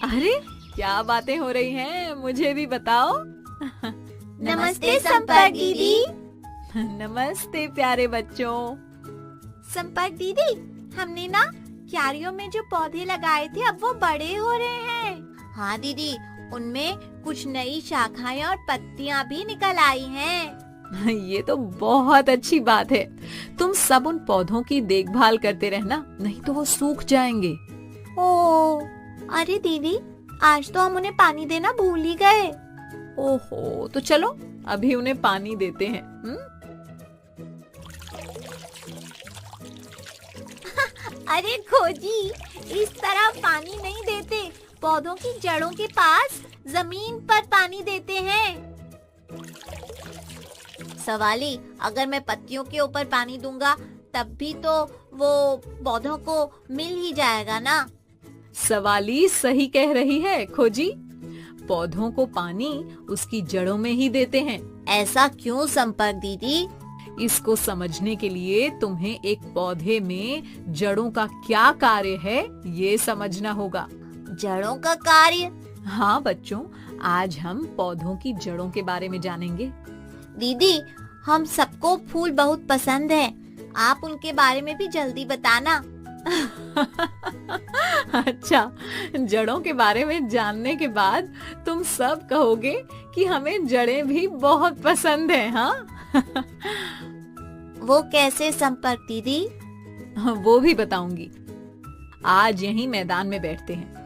अरे क्या बातें हो रही हैं, मुझे भी बताओ। नमस्ते संपर्क दीदी। नमस्ते प्यारे बच्चों। संपर्क दीदी, हमने ना क्यारियों में जो पौधे लगाए थे अब वो बड़े हो रहे हैं। हाँ दीदी, उनमें कुछ नई शाखाएं और पत्तियां भी निकल आई हैं। ये तो बहुत अच्छी बात है। तुम सब उन पौधों की देखभाल करते रहना, नहीं तो वो सूख जाएंगे। ओ, अरे दीदी, आज तो हम उन्हें पानी देना भूल ही गए। ओहो, तो चलो अभी उन्हें पानी देते हैं। अरे खोजी, इस तरह पानी नहीं देते, पौधों की जड़ों के पास जमीन पर पानी देते हैं। सवाली, अगर मैं पत्तियों के ऊपर पानी दूंगा तब भी तो वो पौधों को मिल ही जाएगा ना। सवाली सही कह रही है खोजी। पौधों को पानी उसकी जड़ों में ही देते हैं। ऐसा क्यों संपर्क दीदी? इसको समझने के लिए तुम्हें एक पौधे में जड़ों का क्या कार्य है ये समझना होगा। जड़ों का कार्य? हाँ बच्चों, आज हम पौधों की जड़ों के बारे में जानेंगे। दीदी, हम सबको फूल बहुत पसंद है, आप उनके बारे में भी जल्दी बताना। अच्छा, जड़ों के बारे में जानने के बाद तुम सब कहोगे कि हमें जड़ें भी बहुत पसंद है। हाँ वो कैसे संपर्क दीदी? वो भी बताऊंगी। आज यहीं मैदान में बैठते हैं।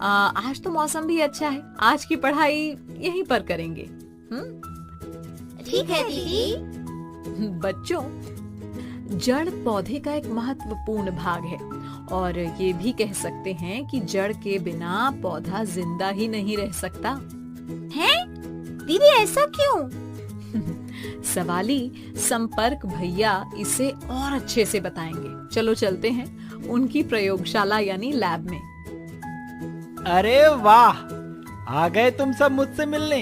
आज तो मौसम भी अच्छा है, आज की पढ़ाई यहीं पर करेंगे। ठीक है दीदी। बच्चों, जड़ पौधे का एक महत्वपूर्ण भाग है और ये भी कह सकते हैं कि जड़ के बिना पौधा जिंदा ही नहीं रह सकता। है दीदी, ऐसा क्यों? सवाली संपर्क भैया इसे और अच्छे से बताएंगे। चलो चलते हैं उनकी प्रयोगशाला यानी लैब में। अरे वाह, आ गए तुम सब मुझसे मिलने।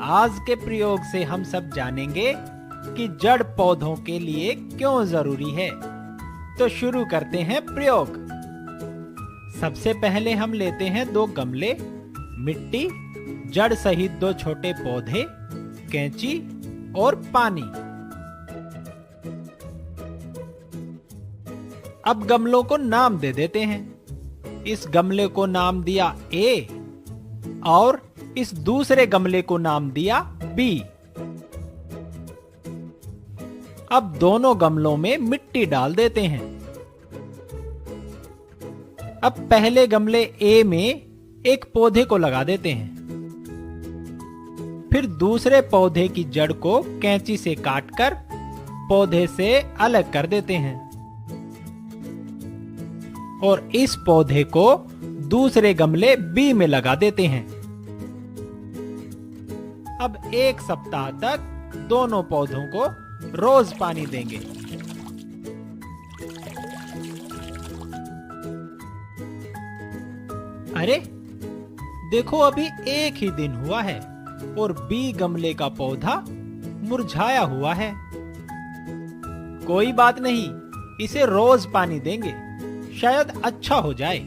आज के प्रयोग से हम सब जानेंगे कि जड़ पौधों के लिए क्यों जरूरी है। तो शुरू करते हैं प्रयोग। सबसे पहले हम लेते हैं 2 गमले, मिट्टी, जड़ सहित 2 छोटे पौधे, कैंची और पानी। अब गमलों को नाम दे देते हैं। इस गमले को नाम दिया ए और इस दूसरे गमले को नाम दिया बी। अब दोनों गमलों में मिट्टी डाल देते हैं। अब पहले गमले ए में एक पौधे को लगा देते हैं। फिर दूसरे पौधे की जड़ को कैंची से काटकर पौधे से अलग कर देते हैं और इस पौधे को दूसरे गमले बी में लगा देते हैं। अब 1 सप्ताह तक दोनों पौधों को रोज पानी देंगे। अरे देखो, अभी 1 ही दिन हुआ है और बी गमले का पौधा मुरझाया हुआ है। कोई बात नहीं, इसे रोज पानी देंगे, शायद अच्छा हो जाए।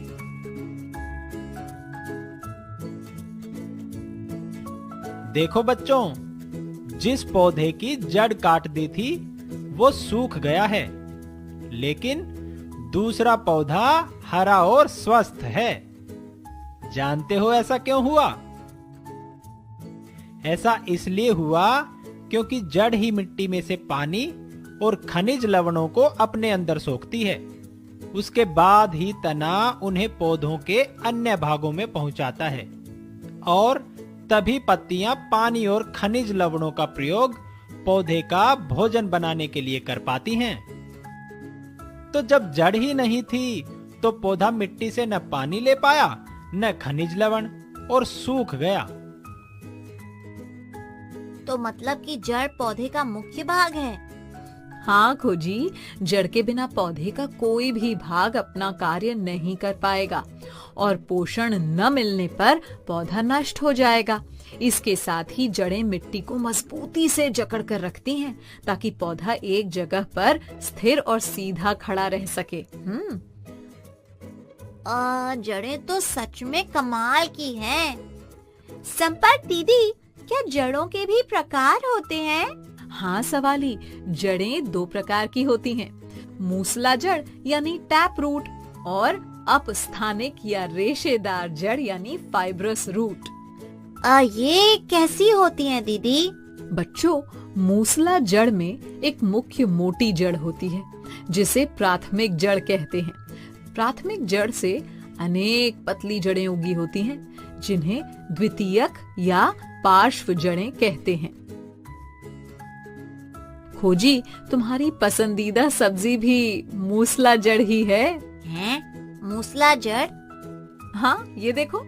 देखो बच्चों, जिस पौधे की जड़ काट दी थी वो सूख गया है, लेकिन दूसरा पौधा हरा और स्वस्थ है। जानते हो ऐसा क्यों हुआ? ऐसा इसलिए हुआ क्योंकि जड़ ही मिट्टी में से पानी और खनिज लवणों को अपने अंदर सोखती है। उसके बाद ही तना उन्हें पौधों के अन्य भागों में पहुंचाता है और तभी पत्तियां पानी और खनिज लवणों का प्रयोग पौधे का भोजन बनाने के लिए कर पाती हैं। तो जब जड़ ही नहीं थी तो पौधा मिट्टी से न पानी ले पाया न खनिज लवण और सूख गया। तो मतलब कि जड़ पौधे का मुख्य भाग है। हाँ खोजी, जड़ के बिना पौधे का कोई भी भाग अपना कार्य नहीं कर पाएगा और पोषण न मिलने पर पौधा नष्ट हो जाएगा। इसके साथ ही जड़ें मिट्टी को मजबूती से जकड़ कर रखती हैं ताकि पौधा एक जगह पर स्थिर और सीधा खड़ा रह सके। जड़ें तो सच में कमाल की हैं। संपर्क दीदी, क्या जड़ों के भी प्रकार होते हैं? हाँ सवाली, जड़ें दो प्रकार की होती हैं, मूसला जड़ यानी टैप रूट और अपस्थानिक या रेशेदार जड़ यानी फाइब्रस रूट। ये कैसी होती हैं दीदी? बच्चों, मूसला जड़ में एक मुख्य मोटी जड़ होती है जिसे प्राथमिक जड़ कहते हैं। प्राथमिक जड़ से अनेक पतली जड़ें उगी होती हैं जिन्हें द्वितीयक या पार्श्व जड़ें कहते हैं। खोजी, तुम्हारी पसंदीदा सब्जी भी मूसला जड़ ही है। हैं? मूसला जड़? हाँ, ये देखो।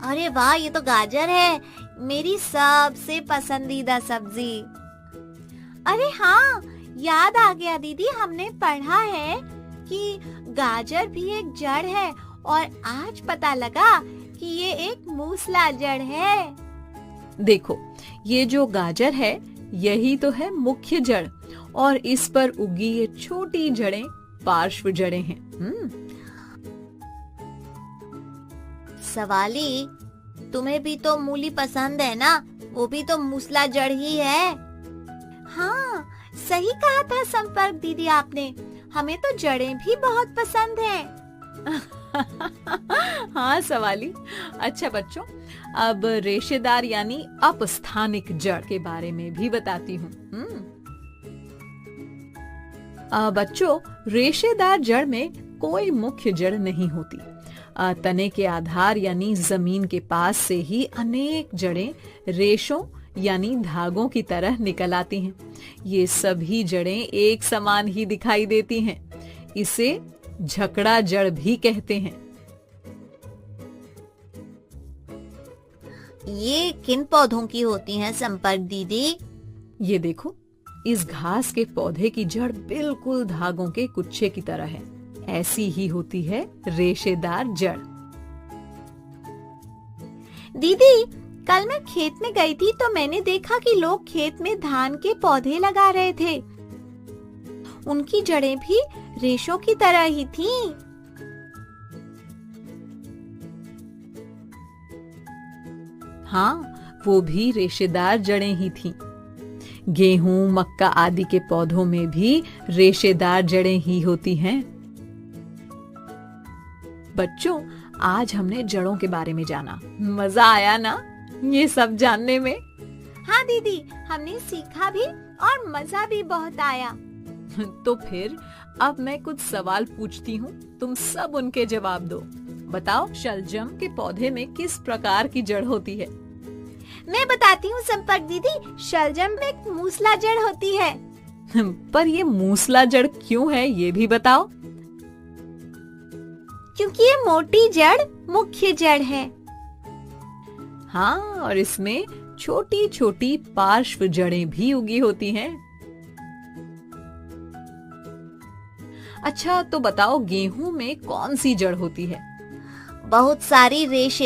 अरे वाह, ये तो गाजर है, मेरी सबसे पसंदीदा सब्जी। अरे हाँ, याद आ गया दीदी, हमने पढ़ा है कि गाजर भी एक जड़ है और आज पता लगा कि ये एक मूसला जड़ है। देखो, ये जो गाजर है यही तो है मुख्य जड़ और इस पर उगी ये छोटी जड़ें पार्श्व जड़ें हैं। सवाली, तुम्हें भी तो मूली पसंद है ना? वो भी तो मूसला जड़ ही है। हाँ, सही कहा था संपर्क दीदी आपने, हमें तो जड़ें भी बहुत पसंद हैं। हाँ सवाली। अच्छा बच्चों, अब रेशेदार यानी अपस्थानिक जड़ के बारे में भी बताती हूँ। बच्चों, रेशेदार जड़ में कोई मुख्य जड़ नहीं होती। तने के आधार यानी जमीन के पास से ही अनेक जड़ें रेशों यानी धागों की तरह निकल आती हैं। ये सभी जड़ें एक समान ही दिखाई देती हैं। इसे झकड़ा जड़ भी कहते हैं। ये किन पौधों की होती हैं संपर्क दीदी? ये देखो, इस घास के पौधे की जड़ बिल्कुल धागों के गुच्छे की तरह है। ऐसी ही होती है रेशेदार जड़। दीदी, कल मैं खेत में गई थी तो मैंने देखा कि लोग खेत में धान के पौधे लगा रहे थे। उनकी जड़ें भी रेशों की तरह ही थीं। हाँ, वो भी रेशेदार जड़ें ही थीं। गेहूं, मक्का आदि के पौधों में भी रेशेदार जड़ें ही होती हैं। बच्चों, आज हमने जड़ों के बारे में जाना। मजा आया ना ये सब जानने में? हाँ दीदी, हमने सीखा भी और मजा भी बहुत आया। तो फिर अब मैं कुछ सवाल पूछती हूँ, तुम सब उनके जवाब दो। बताओ, शलजम के पौधे में किस प्रकार की जड़ होती है? मैं बताती हूँ संपर्क दीदी, शलजम में एक मूसला जड़ होती है। पर ये मूसला जड़ क्यों है, ये भी बताओ। क्योंकि ये मोटी जड़ मुख्य जड़ है। हाँ, और इसमें छोटी छोटी पार्श्व जड़ें भी उगी होती हैं। अच्छा, तो बताओ, गेहूं में कौन सी जड़ होती है? बहुत सारी रेशे